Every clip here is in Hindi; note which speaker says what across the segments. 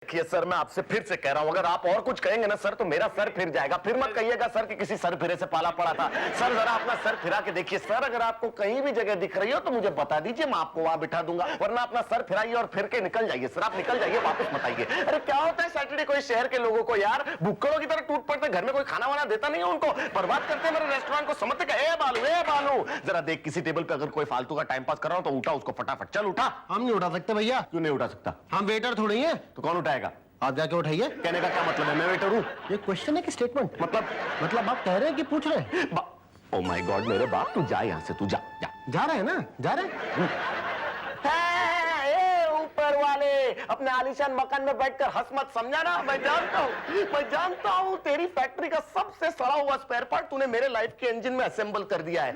Speaker 1: देखिए सर, मैं आपसे फिर से कह रहा हूं, अगर आप और कुछ कहेंगे ना सर तो मेरा सर फिर जाएगा। फिर मत कहिएगा सर कि किसी सर फिरे से पाला पड़ा था। सर जरा अपना सर फिरा के देखिए। सर अगर आपको कहीं भी जगह दिख रही हो तो मुझे बता दीजिए, मैं आपको वहां बिठा दूंगा, वरना अपना सर फिराइए और फिर के निकल जाइए। सर आप निकल जाइए, वापस मत आइए। अरे क्या होता है सैटरडे को इस शहर के लोगों को यार, भुक्कड़ों की तरह टूट पड़ते, घर में कोई खाना वाना देता नहीं है उनको, बर्बाद करते हैं मेरे रेस्टोरेंट को। समझते का ए बालू जरा देख, किसी टेबल पे अगर कोई फालतू का टाइम पास कर रहा हो तो उठा उसको फटाफट। चल उठा।
Speaker 2: हम नहीं उठा सकते भैया।
Speaker 1: क्यों नहीं उठा सकता?
Speaker 2: हम वेटर थोड़ी हैं।
Speaker 1: तो कौन उठाएगा?
Speaker 2: आप जाके उठाइए।
Speaker 1: कहने का क्या मतलब है? मैं वेटर हूं?
Speaker 2: ये क्वेश्चन है कि स्टेटमेंट? मतलब आप कह रहे हैं कि पूछ रहे हैं?
Speaker 1: ओ माय गॉड मेरे बाप, तू जा यहां से, तू जा
Speaker 2: जा रहे हैं ना? जा रहे हैं?
Speaker 1: ऊपर वाले अपने आलीशान मकान में बैठकर हंस मत, समझा ना? मैं जानता हूं तेरी फैक्ट्री का सबसे सड़ा हुआ स्पेयर पार्ट तूने मेरे लाइफ के इंजन में असेंबल कर दिया है।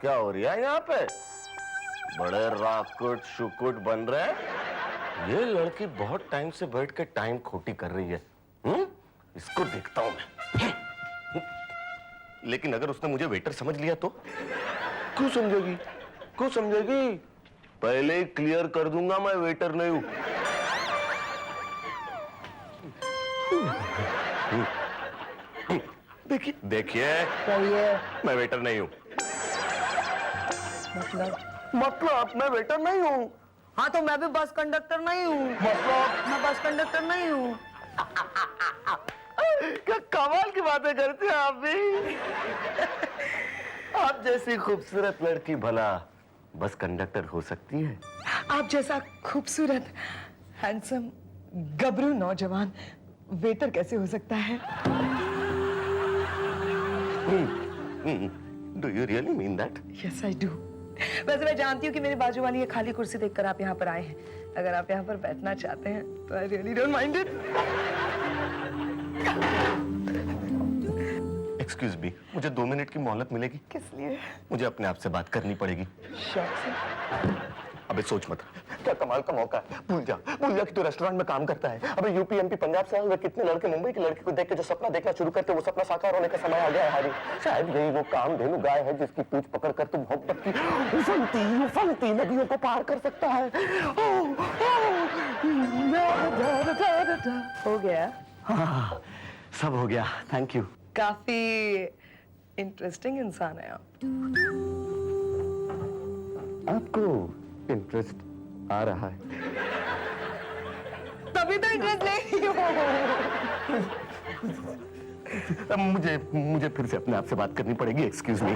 Speaker 1: क्या हो रहा है यहाँ पे? बड़े राकुट शुकुट बन रहे। ये लड़की बहुत टाइम से बैठ के टाइम खोटी कर रही है। इसको देखता हूं मैं। लेकिन अगर उसने मुझे वेटर समझ लिया तो? क्यों समझेगी? पहले ही क्लियर कर दूंगा, मैं वेटर नहीं हूं। देखिए मैं वेटर नहीं हूं। मतलब मैं वेटर नहीं हूं।
Speaker 3: हाँ तो मैं भी बस कंडक्टर नहीं हूँ।
Speaker 1: मतलब
Speaker 3: मैं बस कंडक्टर नहीं हूँ।
Speaker 1: क्या कमाल की बातें करते हैं आप भी। आप जैसी खूबसूरत लड़की भला बस कंडक्टर हो सकती है?
Speaker 3: आप जैसा खूबसूरत हैंडसम गबरू नौजवान वेटर कैसे हो सकता है?
Speaker 1: Do you really mean that?
Speaker 3: Yes I do. वैसे मैं जानती हूँ कि मेरी बाजू वाली ये खाली कुर्सी देखकर आप यहाँ पर आए हैं। अगर आप यहाँ पर बैठना चाहते हैं तो I really don't mind it.
Speaker 1: Excuse me, मुझे 2 मिनट की मोहलत मिलेगी?
Speaker 3: किस लिए?
Speaker 1: मुझे अपने आप से बात करनी पड़ेगी।
Speaker 3: शौक से।
Speaker 1: अबे सोच मत, क्या कमाल का मौका है। भूल जा कि तू रेस्टोरेंट में काम करता है। अबे यूपी एमपी पंजाब से आए हुए कितने लड़के मुंबई की लड़की को देख के जो सपना देखना शुरू करते, वो सपना साकार होने का समय आ गया है हारी। शायद यही वो कामधेनु गाय है जिसकी पूंछ पकड़कर तू मोहब्बत की उफलती नदियों को पार कर सकता है।
Speaker 3: हो गया?
Speaker 1: हाँ, सब हो गया, थैंक यू।
Speaker 3: काफी इंटरेस्टिंग इंसान है आप।
Speaker 1: आपको इंटरेस्ट आ रहा है?
Speaker 3: तभी तो इंटरेस्ट ले
Speaker 1: मुझे फिर से अपने आप से बात करनी पड़ेगी। Excuse me.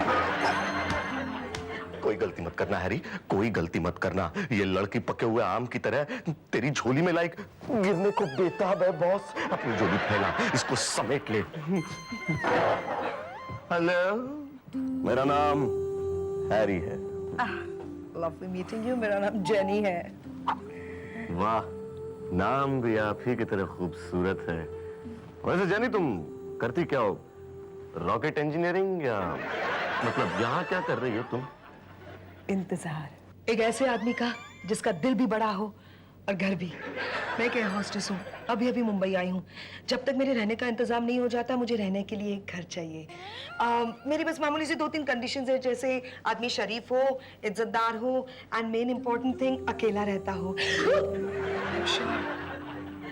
Speaker 1: कोई गलती मत करना हैरी, कोई गलती मत करना। ये लड़की पके हुए आम की तरह तेरी झोली में लाइक गिरने को बेताब है बॉस। अपनी झोली फैला, इसको समेट ले। हेलो, मेरा नाम हैरी है।
Speaker 3: Lovely meeting you. मेरा नाम जेनी है।
Speaker 1: वाह, नाम भी आप ही की तरह खूबसूरत है। वैसे जेनी तुम करती क्या हो? रॉकेट इंजीनियरिंग या मतलब यहाँ क्या कर रही हो तुम?
Speaker 3: इंतजार एक ऐसे आदमी का जिसका दिल भी बड़ा हो और घर भी। मैं एक एयर होस्टेस हूँ, अभी मुंबई आई हूँ। जब तक मेरे रहने का इंतजाम नहीं हो जाता, मुझे रहने के लिए एक घर चाहिए। मेरी बस मामूली से 2-3 कंडीशंस है, जैसे आदमी शरीफ हो, इज्जतदार हो एंड मेन इंपॉर्टेंट थिंग अकेला रहता हो।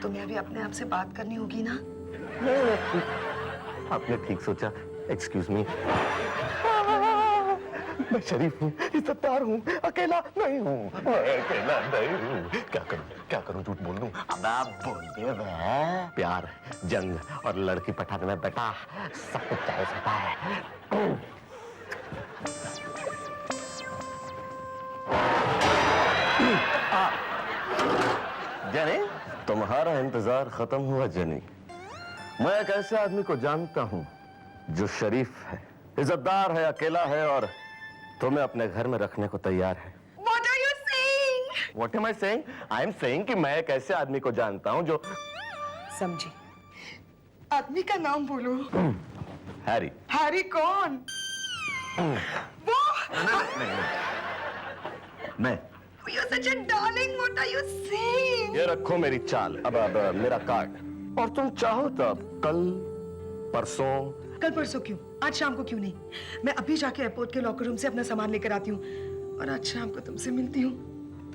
Speaker 3: तुम्हें अभी अपने आप से बात करनी होगी ना?
Speaker 1: आपने ठीक सोचा। एक्सक्यूज मी, मैं शरीफ हूँ, इज्जतदार हूँ, अकेला नहीं हूँ। क्या करूँ? झूठ बोल दूँ? अब आप बोल दे। प्यार, जंग और लड़की पटाने में बेटा सब कुछ जायज होता है। जेनी, तुम्हारा इंतजार खत्म हुआ जेनी। मैं एक ऐसे आदमी को जानता हूँ जो शरीफ है, इज्जतदार है, अकेला है और तुम्हें अपने घर में रखने को तैयार है।
Speaker 3: What are you saying?
Speaker 1: What am I saying? I am saying कि मैं एक ऐसे आदमी को जानता हूँ जो
Speaker 3: समझी। आदमी का नाम बोलो।
Speaker 1: हैरी।
Speaker 3: हैरी कौन? वो?
Speaker 1: मैं।
Speaker 3: You're such a darling. What are you saying?
Speaker 1: ये रखो मेरी चाल। अब मेरा कार्ड। और तुम चाहो तब कल, परसों।
Speaker 3: कल परसों क्यों? आज शाम को क्यों नहीं? मैं अभी जाके एयरपोर्ट के लॉकर रूम से अपना सामान लेकर आती हूँ और आज शाम को तुमसे मिलती हूँ।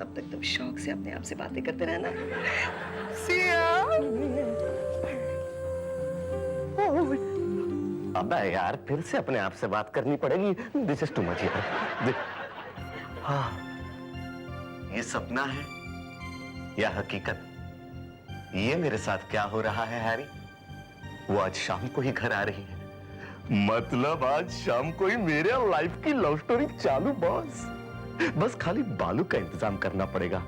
Speaker 3: तब तक तुम शौक से अपने आप से बातें करते रहना। सिया।
Speaker 1: अबे यार फिर से अपने आप से बात करनी पड़ेगी। दिस इज टू मच यार। हाँ, ये सपना है या हकीकत? ये मेरे साथ क्या हो रहा है हैरी? वो आज शाम को ही घर आ रही है। मतलब आज शाम को ही मेरे और लाइफ की लव स्टोरी चालू बॉस। बस खाली बालू का इंतजाम करना पड़ेगा।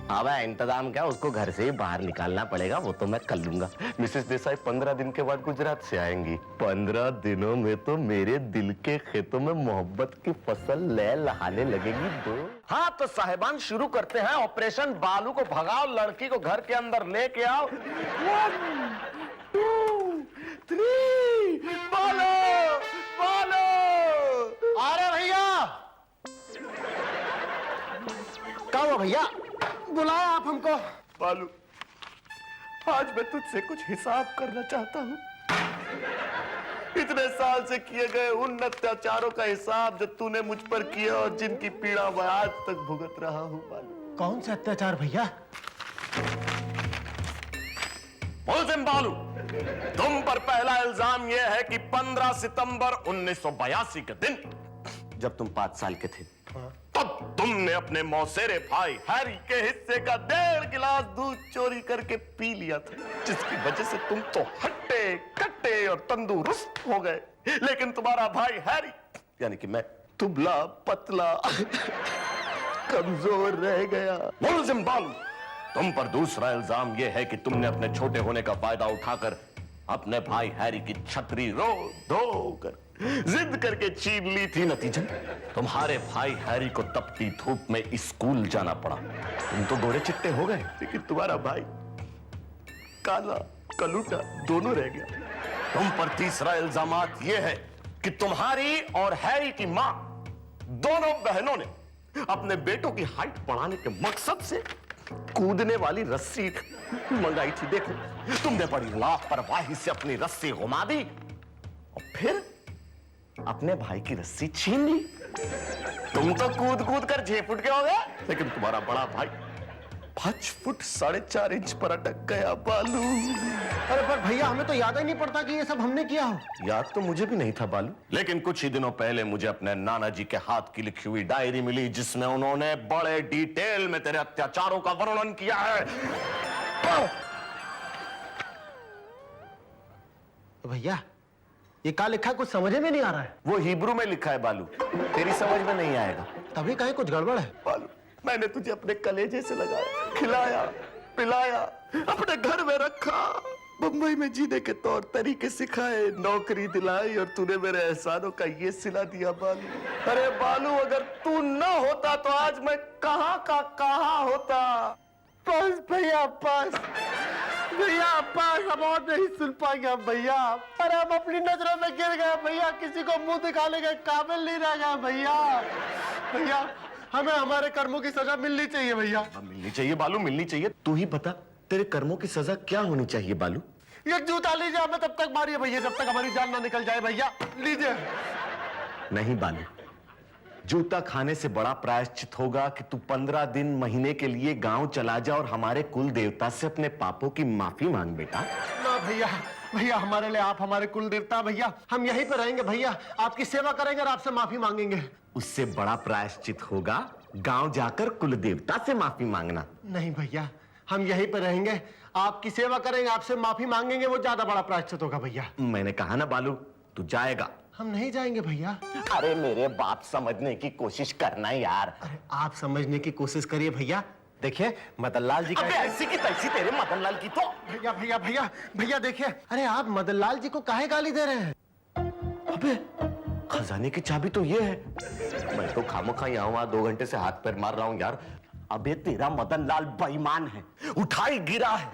Speaker 1: अब इंतजाम क्या, उसको घर से ही बाहर निकालना पड़ेगा, वो तो मैं कर लूंगा। मिसेस देसाई 15 दिन के बाद गुजरात से आएंगी। 15 दिनों में तो मेरे दिल के खेतों में मोहब्बत की फसल लहलहाने लगेगी दो। हाँ तो साहिबान शुरू करते हैं ऑपरेशन बालू को भगाओ, लड़की को घर के अंदर लेके आओ। 1 2 3 बालू बालू।
Speaker 2: अरे भैया, क्या हुआ भैया, बुलाया आप हमको?
Speaker 1: बालू, आज मैं तुझसे कुछ हिसाब करना चाहता हूँ। इतने साल से किए गए उन अत्याचारों का हिसाब जो तूने मुझ पर किया और जिनकी पीड़ा मैं आज तक भुगत रहा हूँ। बालू,
Speaker 2: कौन से अत्याचार भैया?
Speaker 1: मुल्जिम बालू, तुम पर पहला इल्जाम यह है कि 15 सितंबर 1982 के दिन जब तुम 5 साल के थे, तब तुमने अपने मौसेरे भाई हैरी के हिस्से का 1.5 गिलास दूध चोरी करके पी लिया था, जिसकी वजह से तुम तो हट्टे कट्टे और तंदुरुस्त हो गए, लेकिन तुम्हारा भाई हैरी यानी कि मैं दुबला पतला कमजोर रह गया। मुल्जिम बालू, तुम पर दूसरा इल्जाम यह है कि तुमने अपने छोटे होने का फायदा उठाकर अपने भाई हैरी की छतरी रो धो कर जिद करके छीन ली थी। नतीजा, तुम्हारे भाई हैरी को तपती धूप में स्कूल जाना पड़ा। तुम तो गोरे चिट्टे हो गए, लेकिन तुम्हारा भाई काला कलूटा दोनों रह गया। तुम पर तीसरा इल्जाम यह है कि तुम्हारी और हैरी की मां दोनों बहनों ने अपने बेटों की हाइट बढ़ाने के मकसद से कूदने वाली रस्सी मंगाई थी। देखो, तुमने बड़ी लापरवाही से अपनी रस्सी घुमा दी और फिर अपने भाई की रस्सी छीन ली। तुम तो कूद कूद कर 6 फुट के हो गए, लेकिन तुम्हारा बड़ा भाई 5 फुट 4.5 इंच पर अटक गया। बालू,
Speaker 2: अरे पर भैया, हमें तो याद ही नहीं पड़ता कि ये सब हमने किया हो।
Speaker 1: याद तो मुझे भी नहीं था बालू, लेकिन कुछ ही दिनों पहले मुझे अपने नाना जी के हाथ की लिखी हुई डायरी मिली, जिसमें उन्होंने बड़े डिटेल में तेरे अत्याचारों का वर्णन किया है।
Speaker 2: तो भैया, ये क्या लिखा है, कुछ समझ में नहीं आ रहा है।
Speaker 1: वो हिब्रू में लिखा है बालू, तेरी समझ में नहीं आएगा।
Speaker 2: तभी कहीं कुछ गड़बड़ है।
Speaker 1: बालू, मैंने तुझे अपने कलेजे से लगाया, खिलाया पिलाया, अपने घर में रखा, मुंबई में जीने के तौर तरीके सिखाए, नौकरी दिलाई और तूने मेरे एहसानों का ये सिला दिया। बालू, अरे बालू, अगर तू न होता तो आज मैं कहां का कहां होता।
Speaker 2: बस भैया, बस भैया, बस हम और नहीं सुन पाएंगे भैया। पर हम अपनी नजरों में गिर गए भैया, किसी को मुंह दिखाने के काबिल नहीं रह गए भैया। भैया, हमें हमारे कर्मों की सजा मिलनी चाहिए भैया।
Speaker 1: मिलनी चाहिए बालू, मिलनी चाहिए। तू ही बता, तेरे कर्मों की सजा क्या होनी चाहिए बालू?
Speaker 2: ये जूता लीजिए, हमें तब तक मारिए भैया जब तक हमारी जान ना निकल जाए। भैया लीजिए।
Speaker 1: नहीं बालू, जूता खाने से बड़ा प्रायश्चित होगा कि तू 15 दिन महीने के लिए गांव चला जा और हमारे कुल देवता से अपने पापों की माफी मांग बेटा।
Speaker 2: ना भैया, भैया हमारे लिए आप हमारे कुल देवता भैया, हम यहीं पे रहेंगे भैया, आपकी सेवा करेंगे और आपसे माफी मांगेंगे।
Speaker 1: उससे बड़ा प्रायश्चित होगा गांव जाकर कुल देवता से माफी मांगना।
Speaker 2: नहीं भैया, हम यहीं पे रहेंगे, आपकी सेवा करेंगे, आपसे माफी मांगेंगे, वो ज्यादा बड़ा प्रायश्चित होगा भैया।
Speaker 1: मैंने कहा ना बालू, तू जाएगा।
Speaker 2: हम नहीं जाएंगे भैया।
Speaker 1: अरे मेरे बाप समझने की कोशिश करना यार।
Speaker 2: अरे आप समझने की कोशिश करिए भैया। देखिए मदनलाल जी का
Speaker 1: ऐसी की तैसी तेरे मदनलाल की तो।
Speaker 2: भैया भैया भैया भैया देखिए, अरे आप मदनलाल जी को काहे गाली दे रहे हैं?
Speaker 1: अबे खजाने की चाबी तो ये है। मैं तो खामखा यहाँ वहां 2 घंटे से हाथ पैर मार रहा हूँ यार। अबे तेरा मदनलाल बेईमान है, उठाई गिरा है,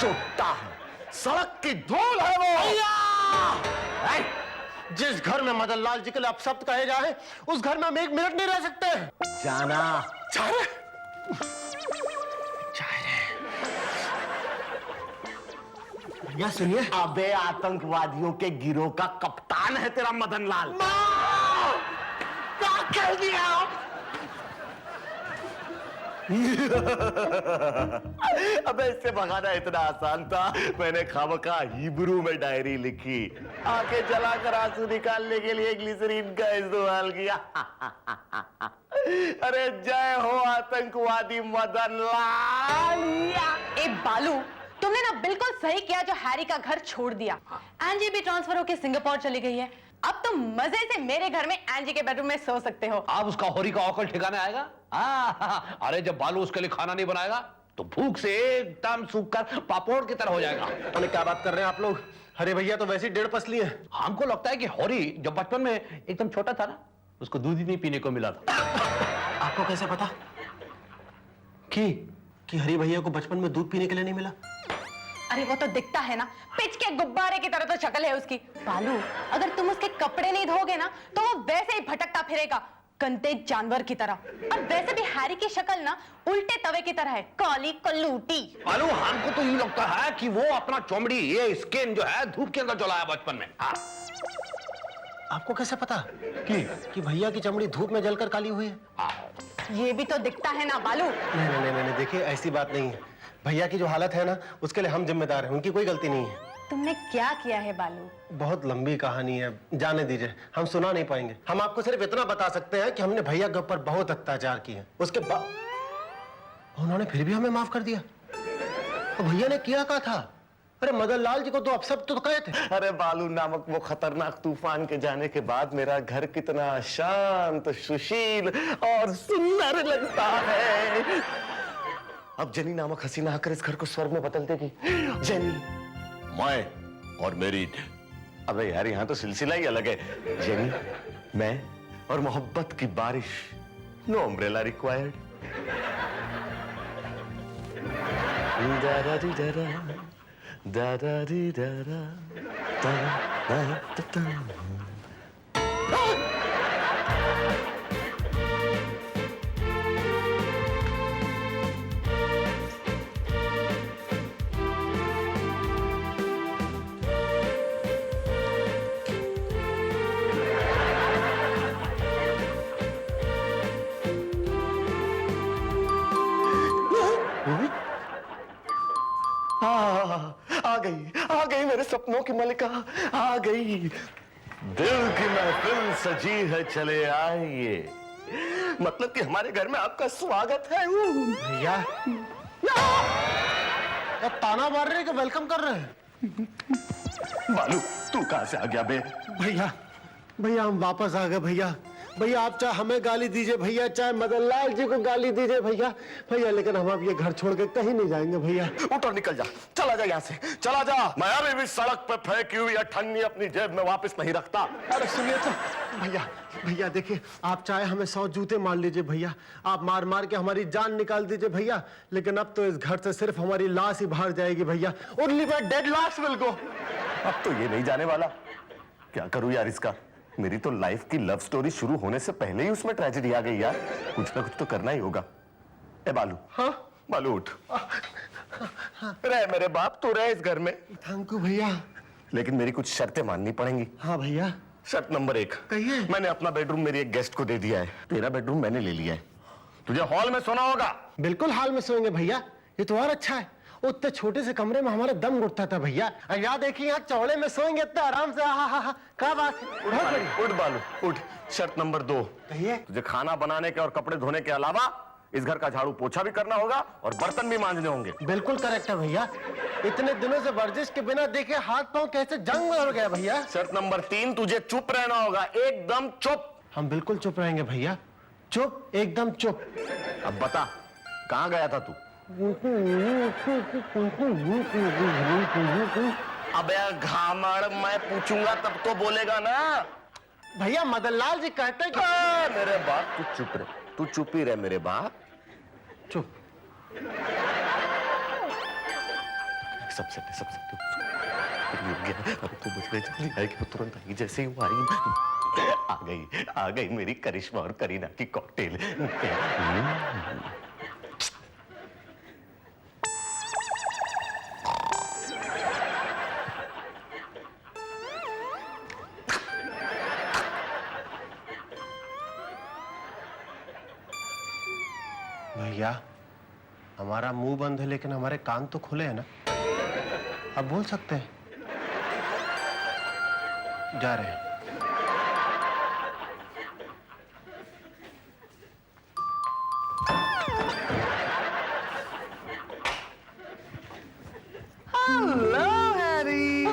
Speaker 1: चोटा है, सड़क की धूल है वो।
Speaker 2: जिस घर में मदनलाल जी के लिए अपशब्द कहे जाए, उस घर में हम 1 मिनट नहीं रह सकते।
Speaker 1: जाना
Speaker 2: भैया सुनिए।
Speaker 1: अबे आतंकवादियों के गिरोह का कप्तान है तेरा मदनलाल।
Speaker 2: क्या कह दिया आप?
Speaker 1: अबे इससे भगाना इतना आसान था, मैंने खामखा हिब्रू में डायरी लिखी, आंखें जलाकर आंसू निकालने के लिए ग्लिसरीन का इस्तेमाल किया। अरे जय हो आतंकवादी मदन लाल।
Speaker 4: ए बालू, तुमने ना बिल्कुल सही किया जो हैरी का घर छोड़ दिया। एंजी भी ट्रांसफर होकर सिंगापुर चली गई है। अब तुम मजे से मेरे घर में एंजी के बेडरूम में सो सकते हो।
Speaker 5: अब उसका होरी का औकल ठिकाने आएगा। अरे जब बालू उसके लिए खाना नहीं बनाएगा तो भूख से एकदम सूख कर पापड़ की तरह हो जाएगा।
Speaker 2: अरे क्या बात कर रहे हैं आप लोग? अरे भैया तो वैसे ही 1.5 पसली है।
Speaker 5: हमको लगता है कि होरी जब बचपन में एकदम छोटा था ना, उसको दूध ही नहीं पीने को मिला था।
Speaker 2: आपको कैसे पता कि हरी भैया को बचपन में दूध पीने के लिए नहीं मिला?
Speaker 4: अरे वो तो दिखता है ना, पिच के गुब्बारे की तरह तो शक्ल है उसकी। बालू, अगर तुम उसके कपड़े नहीं धोगे ना तो वो वैसे ही भटकता फिरेगा, गंदे जानवर की तरह। और वैसे भी हैरी की शक्ल ना उल्टे तवे की तरह है, काली कलूटी।
Speaker 5: बालू, हमको तो यूं लगता है कि वो अपना चमड़ी, ये स्किन जो है धूप के अंदर जलाया बचपन में।
Speaker 2: आपको कैसे पता कि भैया की चमड़ी धूप में जलकर काली हुई है?
Speaker 4: ये भी तो दिखता है ना बालू।
Speaker 2: नहीं, देखिए ऐसी बात नहीं है। भैया की जो हालत है ना, उसके लिए हम जिम्मेदार हैं, उनकी कोई गलती नहीं है।
Speaker 4: तुमने क्या किया है बालू?
Speaker 2: बहुत लंबी कहानी है, जाने दीजिए, हम सुना नहीं पाएंगे। हम आपको सिर्फ इतना बता सकते हैं कि हमने भैया के ऊपर बहुत अत्याचार किए हैं। उसके बाद उन्होंने फिर भी हमें माफ कर दिया। तो भैया ने किया क्या था? अरे मदन लाल जी को तो अब सब तो कहे थे।
Speaker 1: अरे बालू नामक वो खतरनाक तूफान के जाने के बाद मेरा घर कितना शांत, सुशील और सुंदर लगता है। अब जेनी नामक हसीना आकर इस घर को स्वर्ग में बदल देगी। जेनी, मैं और मेरी, अबे यार यहां तो सिलसिला ही अलग है। जेनी, मैं और मोहब्बत की बारिश, नो अम्ब्रेला रिक्वायर्ड। आ गई मेरे सपनों की मलिका, आ गई। दिल की महफिल सजी है, चले आइए। मतलब कि हमारे घर में आपका स्वागत है।
Speaker 2: भैया अब ताना मार रहे हैं कि वेलकम कर रहे हैं?
Speaker 1: बालू, तू कहां से आ गया बे?
Speaker 2: भैया हम वापस आ गए। भैया आप चाहे हमें गाली दीजिए भैया, चाहे मदन लाल जी को गाली दीजिए भैया, लेकिन हम अब ये घर छोड़ के कहीं नहीं जाएंगे भैया।
Speaker 1: उठ और निकल जा, चला जा यहाँ से, चला जा। मैं अभी भी सड़क पे फेंकी हुई अठन्नी अपनी जेब में वापस नहीं रखता।
Speaker 2: अरे सुनिए तो भैया देखिए, आप चाहे हमें 100 जूते मार लीजिए भैया, आप मार मार के हमारी जान निकाल दीजिए भैया, लेकिन अब तो इस घर से सिर्फ हमारी लाश ही बाहर जाएगी भैया। ओनली माय डेड लाश विल गो।
Speaker 1: अब तो ये नहीं जाने वाला। क्या करूं यार इसका? मेरी तो लाइफ की लव स्टोरी शुरू होने से पहले ही उसमें ट्रेजेडी आ गई यार। कुछ ना कुछ तो करना ही होगा। ए बालू,
Speaker 2: हाँ
Speaker 1: बालू उठ। रह मेरे बाप, तू रह इस घर में।
Speaker 2: थैंक यू भैया,
Speaker 1: लेकिन मेरी कुछ शर्तें माननी पड़ेंगी।
Speaker 2: हाँ भैया।
Speaker 1: शर्त नंबर 1,
Speaker 2: कहिए।
Speaker 1: मैंने अपना बेडरूम मेरी एक गेस्ट को दे दिया है। तेरा बेडरूम मैंने ले लिया है। तुझे हॉल में सोना होगा।
Speaker 2: बिल्कुल हॉल में सोएंगे भैया, ये तो और अच्छा है। उतने छोटे से कमरे में हमारा दम घुटता था भैया, यहाँ देखिए यहाँ चौड़े में सोएंगे इतना आराम से। हा क्या बात है।
Speaker 1: उठ बालू उठ। शर्त नंबर 2,
Speaker 2: कहिए।
Speaker 1: तुझे खाना बनाने के और कपड़े धोने के अलावा इस घर का झाड़ू पोछा भी करना होगा और बर्तन भी मांजने होंगे।
Speaker 2: बिल्कुल करेक्ट है भैया, इतने दिनों से वर्जिश के बिना देखे हाथ पांव कैसे जंग में हो गया भैया।
Speaker 1: शर्त नंबर 3, तुझे चुप रहना होगा, एकदम चुप।
Speaker 2: हम बिल्कुल चुप रहेंगे भैया, चुप, एकदम चुप।
Speaker 1: अब बता, कहाँ गया था तू? अबे घामड़, मैं पूछूंगा तब तो बोलेगा ना।
Speaker 2: भैया मदन लाल जी कहते हैं कि
Speaker 1: मेरे बाप तू चुप रहे, तू चुप ही रहे मेरे बाप,
Speaker 2: चुप।
Speaker 1: सब सेट अब तो बच गई, जल्दी आएगी वो तुरंत आएगी। जैसे ही वो आई आ गई मेरी करिश्मा और करीना की कॉकटेल।
Speaker 2: भैया हमारा मुंह बंद है लेकिन हमारे कान तो खुले हैं ना, अब बोल सकते हैं। जा रहे हैं।
Speaker 3: Hello Harry.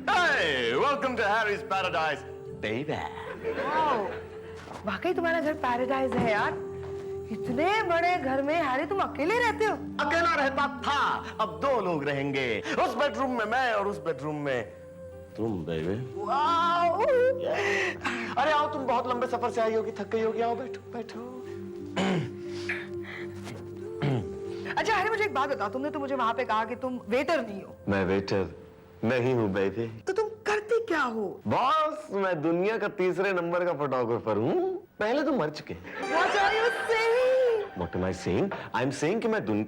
Speaker 1: Hey, welcome to Harry's Paradise, baby.
Speaker 3: वाकई तुम्हारा घर पैराडाइज है यार। इतने बड़े घर में हैरी तुम अकेले रहते हो?
Speaker 1: अकेला रहता था, अब 2 लोग रहेंगे। उस बेडरूम में मैं और उस बेडरूम में तुम, बेबी।
Speaker 3: वाओ!
Speaker 1: अरे आओ, तुम बहुत लंबे सफर से आई होगी, थक गई होगी, आओ बैठो बैठो।
Speaker 3: अच्छा हैरी, मुझे एक बात बताओ, तुमने तो मुझे वहां पे कहा कि तुम वेटर नहीं हो,
Speaker 1: मैं वेटर नहीं हूँ बेबी।
Speaker 3: तो तुम करते क्या हो?
Speaker 1: बॉस, मैं दुनिया का 3रे नंबर का फोटोग्राफर हूँ। पहले तो मर चुके।
Speaker 3: What are you saying?
Speaker 1: What am I saying? I'm saying कि मैं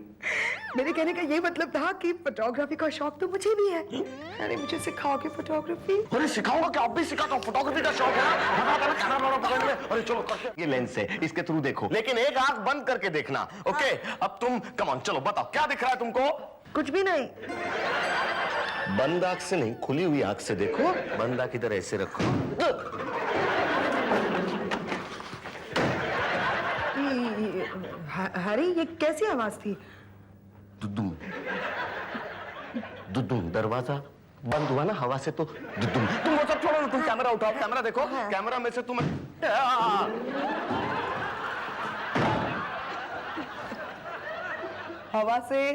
Speaker 3: मेरे कहने का ये मतलब था कि फोटोग्राफी का शौक तो मुझे भी है। अरे मुझे सिखाओगे फोटोग्राफी?
Speaker 1: अरे सिखाऊंगा क्या, अब भी सिखाता हूँ। फोटोग्राफी का शौक है ना, बताता ना, कैमरा पकड़ ले। अरे चलो करते। ये लेंस है, इसके थ्रू देखो, लेकिन एक आंख बंद करके देखना, ओके? अब तुम कम ऑन, चलो बताओ क्या दिख रहा है तुमको?
Speaker 3: कुछ भी नहीं।
Speaker 1: बंद आंख से नहीं, खुली हुई आंख से देखो। बंद आंख इधर ऐसे रखो।
Speaker 3: हैरी, ये कैसी आवाज थी?
Speaker 1: दुदुम दुदुम, दरवाजा बंद हुआ ना हवा से तो दुदुम। तुम वो सब छोड़ो ना, तुम कैमरा उठाओ, कैमरा देखो। कैमरा में से तुम
Speaker 3: हवा से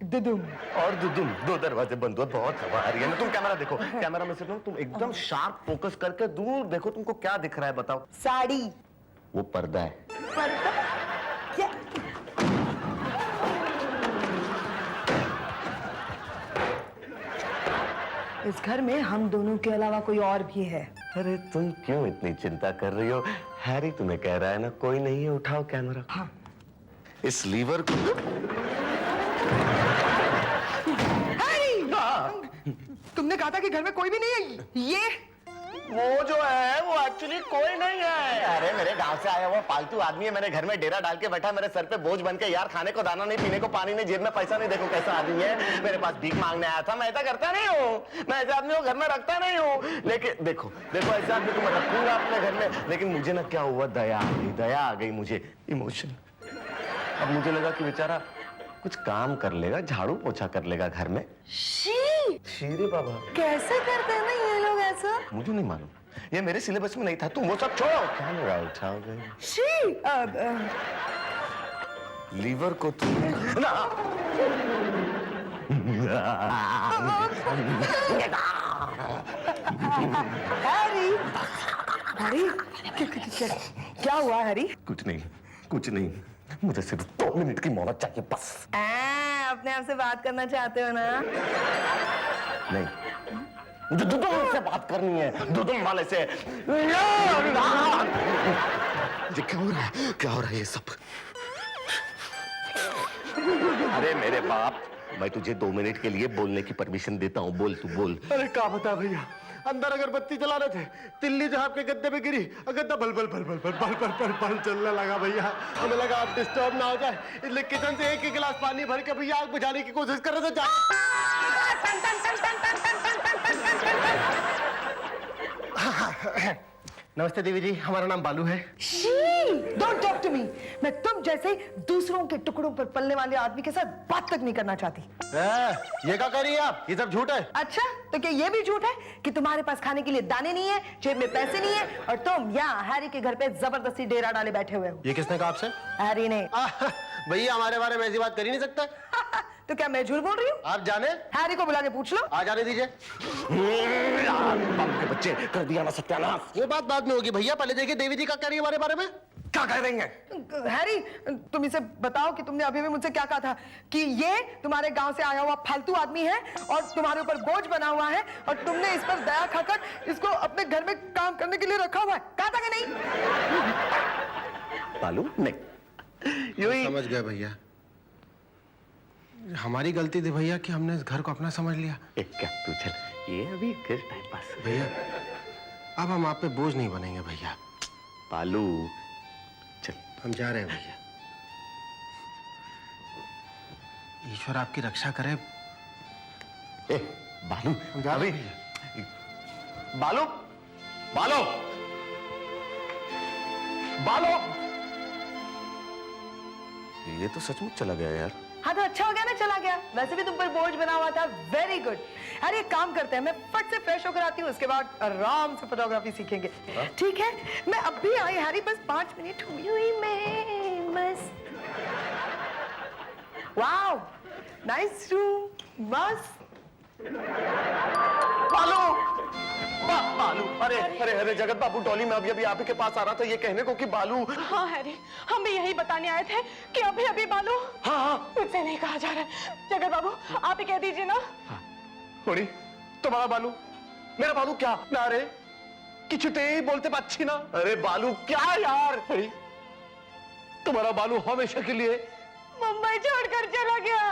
Speaker 3: दुदुम
Speaker 1: और दुदुम, 2 दरवाजे बंद हुए, बहुत हवा आ रही है ना। तुम कैमरा देखो, कैमरा में से तुम एकदम शार्प फोकस करके दूर देखो, तुमको क्या दिख रहा है बताओ?
Speaker 3: साड़ी।
Speaker 1: वो पर्दा है।
Speaker 3: पर्दा? क्या? इस घर में हम दोनों के अलावा कोई और भी है।
Speaker 1: अरे तुम क्यों इतनी चिंता कर रही हो? हैरी तुम्हें कह रहा है ना, कोई नहीं है, उठाओ कैमरा।
Speaker 3: हाँ।
Speaker 1: इस लीवर को
Speaker 3: तुमने कहा था कि घर में कोई भी नहीं है। ये
Speaker 1: वो जो है वो एक्चुअली कोई नहीं है। अरे मेरे गांव से आया हुआ फालतू आदमी है, मेरे घर में डेरा डाल के बैठा, मेरे सर पे बोझ बन के। यार खाने को दाना नहीं, पीने को पानी नहीं, जेब में पैसा नहीं। देखो कैसा आदमी है, मेरे पास भीख मांगने आया था। मैं ऐसा करता नहीं हूँ, मैं ऐसे आदमी को घर में रखता नहीं हूँ। लेकिन देखो देखो, ऐसे आदमी को मैं रखूंगा अपने घर में। लेकिन मुझे ना क्या हुआ, दया आ गई मुझे, इमोशन। अब मुझे लगा कि बेचारा कुछ काम कर लेगा, झाड़ू पोछा कर लेगा घर में। शीरे बाबा,
Speaker 3: कैसे करते हैं ना ये लोग ऐसा?
Speaker 1: मुझे नहीं मालूम, ये मेरे सिलेबस में नहीं था। तुम वो सब छोड़ो, कैमरा उठाओगे। लीवर को तुम ना
Speaker 3: हैरी, हैरी, क्या हुआ हैरी?
Speaker 1: कुछ नहीं, मुझे सिर्फ 2 मिनट की मोहलत चाहिए बस।
Speaker 3: अपने आप से बात करना चाहते हो ना?
Speaker 1: नहीं, मुझे दुदुम से बात करनी है, दुदुम वाले से। ये क्या हो रहा है ये सब? अरे मेरे बाप, मैं तुझे 2 मिनट के लिए बोलने की परमिशन देता हूँ, बोल तू बोल।
Speaker 2: अरे क्या बता भैया, अंदर अगरबत्ती जला रहे थे, तिल्ली जो आपके गद्दे पे गिरी, गद्दा बल बल बल बल बल बल बल बल बल चलने लगा भैया। हमें लगा आप डिस्टर्ब ना हो जाए, इसलिए किचन से एक गिलास पानी भर के भैया आग बुझाने की कोशिश कर रहे थे। नमस्ते देवी जी, हमारा नाम बालू है।
Speaker 3: Don't talk to me. मैं तुम जैसे दूसरों के टुकड़ों पर पलने वाले आदमी के साथ बात तक नहीं करना चाहती।
Speaker 2: ये क्या कर रही है आप? ये सब झूठ है।
Speaker 3: अच्छा, तो क्या ये भी झूठ है कि तुम्हारे पास खाने के लिए दाने नहीं है, जेब में पैसे नहीं है, और तुम यहाँ हैरी के घर पे जबरदस्ती डेरा डाले बैठे हुए हो?
Speaker 2: ये किसने कहा आपसे?
Speaker 3: हैरी ने।
Speaker 2: भैया हमारे बारे में ऐसी बात कर ही नहीं सकता।
Speaker 3: तो क्या मैं झूठ बोल रही हूँ?
Speaker 2: आप जाने,
Speaker 3: हैरी को बुला के पूछ लो।
Speaker 2: आ जाने दीजिए।
Speaker 1: बाप के बच्चे, कर दिया ना सत्यानाश।
Speaker 2: वो बात बाद में होगी भैया, पहले देखिए देवी जी का कह रही है हमारे बारे में।
Speaker 1: क्या कह रही है?
Speaker 3: हैरी, तुम इसे बताओ कि तुमने अभी भी मुझसे क्या कहा था कि ये तुम्हारे गांव से आया हुआ फालतू आदमी है और तुम्हारे ऊपर बोझ बना हुआ है, और तुमने इस पर दया खाकर इसको अपने घर में काम करने के लिए रखा हुआ है। कहा था कि नहीं?
Speaker 1: बालू नहीं, यूं ही
Speaker 2: समझ गए भैया, हमारी गलती थी भैया कि हमने इस घर को अपना समझ लिया।
Speaker 1: एक क्या तू चल, ये अभी कर टाइम पास।
Speaker 2: भैया अब हम आप पे बोझ नहीं बनेंगे भैया।
Speaker 1: बालू चल,
Speaker 2: हम जा रहे हैं भैया। ईश्वर आपकी रक्षा करे।
Speaker 1: ए, बालू
Speaker 2: हम जा रहे
Speaker 1: अभी
Speaker 2: हैं।
Speaker 1: बालू बालू बालू ये तो सचमुच चला गया यार।
Speaker 3: हाँ तो अच्छा हो गया ना चला गया। वैसे भी तुम पर बोझ बना हुआ था। Very good. अरे एक काम करते हैं, मैं फट से फ्रेश होकर आती हूँ, उसके बाद आराम से फोटोग्राफी सीखेंगे। ठीक है, मैं अब भी आई हैरी, बस 5 मिनट हुई मैं बस। वाओ, नाइस रूम, मस्त।
Speaker 1: बालू बालू अरे अरे अरे जगत बाबू डॉली मैं अभी आप ही के पास आ रहा था ये कहने को कि बालू।
Speaker 4: हाँ हैरी, हम भी यही बताने आए थे कि अभी अभी बालू।
Speaker 1: हाँ हाँ
Speaker 4: मुझसे नहीं कहा जा रहा है। जगत बाबू आप ही कह दीजिए ना।
Speaker 1: थोड़ी तुम्हारा बालू मेरा बालू क्या ना रे किचुते ही बोलते अच्छी ना। अरे बालू क्या यार तुम्हारा बालू हमेशा के लिए
Speaker 4: मुंबई छोड़कर चला गया।